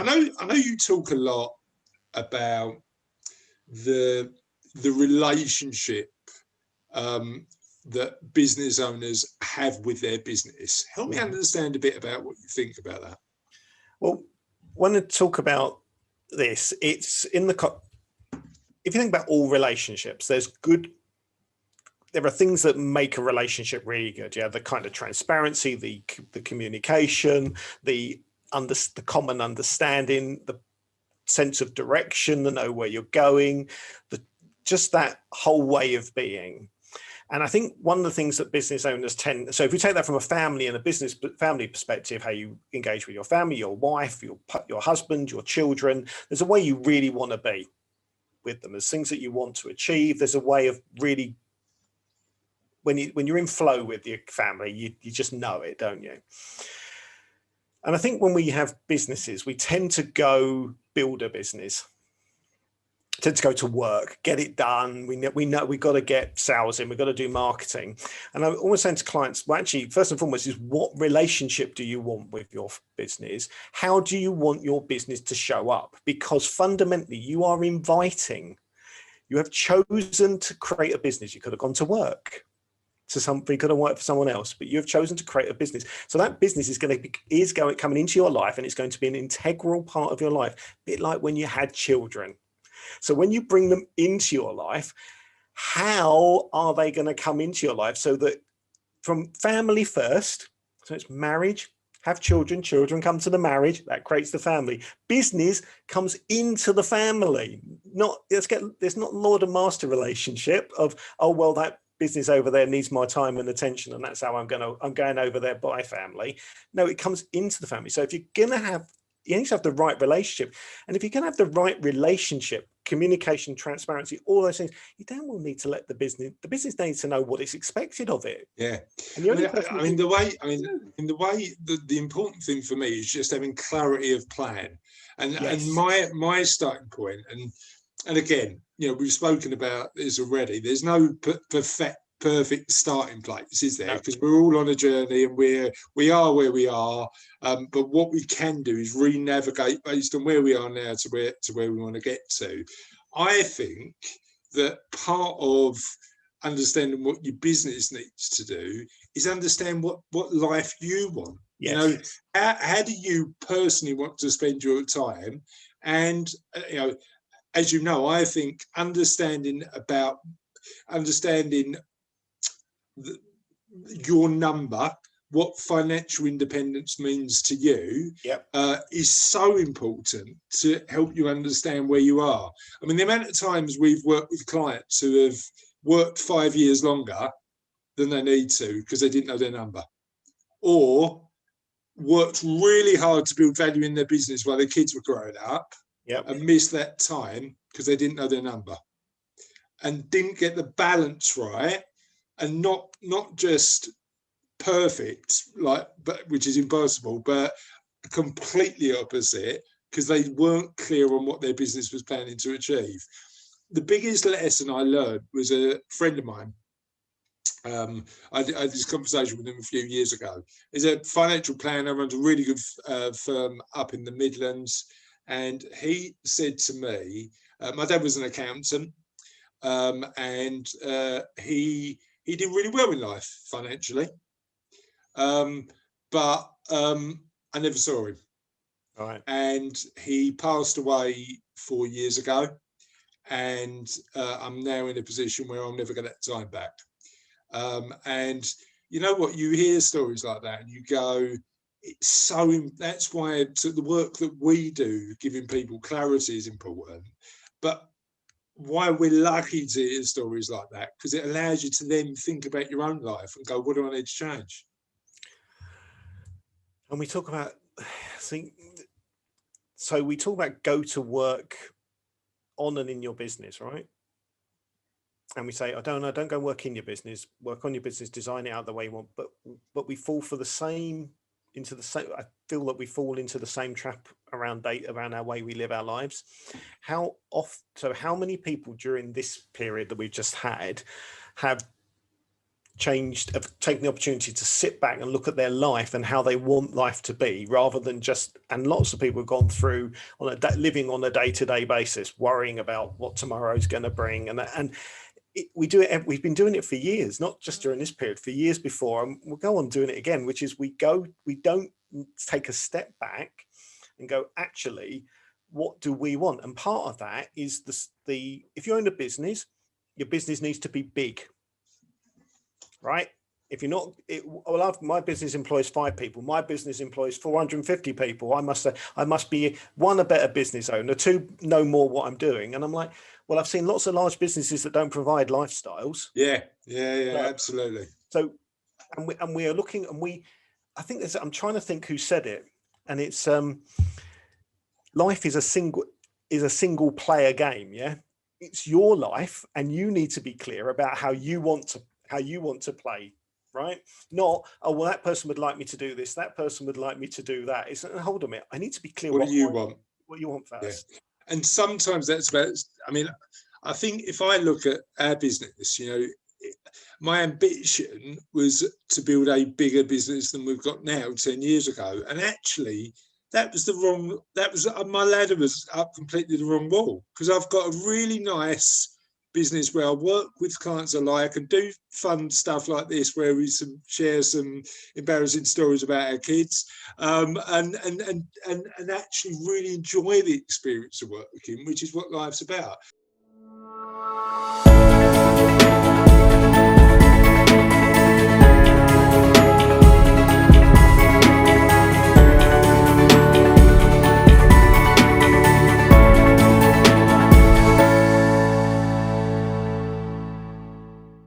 I know you talk a lot about the relationship that business owners have with their business. Help me understand a bit about what you think about that. Well, when I talk about this, it's in the, if you think about all relationships, there are things that make a relationship really good. Yeah, the kind of transparency, the communication, the common understanding, the sense of direction, the know where you're going, just that whole way of being. And I think one of the things that business owners tend, so if we take that from a family and a family perspective, how you engage with your family, your wife, your husband, your children, there's a way you really want to be with them. There's things that you want to achieve. There's a way of really, when you're in flow with your family, you just know it, don't you? And I think when we have businesses, we tend to go build a business, tend to go to work, get it done. We know we've got to get sales in, we've got to do marketing. And I'm always saying to clients, well, actually, first and foremost is what relationship do you want with your business? How do you want your business to show up? Because fundamentally you are inviting, you have chosen to create a business. You could have gone to work. You could have worked for someone else, but you have chosen to create a business. So that business is coming into your life, and it's going to be an integral part of your life, a bit like when you had children. So when you bring them into your life, how are they going to come into your life? So that from family first, so it's marriage, have children, children come to the marriage, that creates the family. Business comes into the family. There's not Lord and Master relationship of, oh, well, that business over there needs my time and attention, and that's how I'm going over there by family. No, it comes into the family. So if you're going to have, you need to have the right relationship. And if you're going to have the right relationship, communication, transparency, all those things, you don't will need to let the business needs to know what is expected of it. Yeah. And the important thing for me is just having clarity of plan. And my starting point, and again, we've spoken about this already. There's no perfect starting place, is there? Because we're all on a journey, and we are where we are. But what we can do is re-navigate based on where we are now to where we want to get to. I think that part of understanding what your business needs to do is understand what life you want. Yes. How do you personally want to spend your time? And as you know, I think understanding your number, what financial independence means to you, is so important to help you understand where you are. I mean, the amount of times we've worked with clients who have worked 5 years longer than they need to because they didn't know their number, or worked really hard to build value in their business while their kids were growing up, and missed that time because they didn't know their number and didn't get the balance right, and not just perfect, which is impossible, but completely opposite, because they weren't clear on what their business was planning to achieve. The biggest lesson I learned was a friend of mine. I had this conversation with him a few years ago. He's a financial planner, runs a really good firm up in the Midlands. And he said to me, my dad was an accountant, and he did really well in life financially, but I never saw him. All right. And he passed away 4 years ago, and I'm now in a position where I'm never going to get time back. And you know what, you hear stories like that and you go, that's why the work that we do, giving people clarity, is important. But why we're lucky to hear stories like that, because it allows you to then think about your own life and go, what do I need to change? And we talk about, so we talk about go to work on and in your business, right? And we say, don't go work in your business, work on your business, design it out the way you want. But we fall for I feel that we fall into the same trap around our way we live our lives. How many people during this period that we've just had have taken the opportunity to sit back and look at their life and how they want life to be, rather than just, and lots of people have gone through living on a day-to-day basis, worrying about what tomorrow's going to bring. And we've been doing it for years, not just during this period, for years before, and we'll go on doing it again, which is we don't take a step back and go, actually, what do we want? And part of that is if you're in a business, your business needs to be big. Right? If you're not, my business employs 5 people. My business employs 450 people. I must be, 1, a better business owner, 2, know more what I'm doing. And I'm like, well, I've seen lots of large businesses that don't provide lifestyles. Yeah, absolutely. So, and we are looking, and I think I'm trying to think who said it, and it's life is a single player game. Yeah, it's your life, and you need to be clear about how you want to play, right? Not, oh, well, that person would like me to do this, that person would like me to do that. It's, hold on a minute, I need to be clear what you want first. Yeah. And sometimes that's about, I mean, I think if I look at our business, you know, my ambition was to build a bigger business than we've got now 10 years ago, and actually my ladder was up completely the wrong wall, because I've got a really nice business where I work with clients alike and do fun stuff like this, where we share some embarrassing stories about our kids, and actually really enjoy the experience of working, which is what life's about.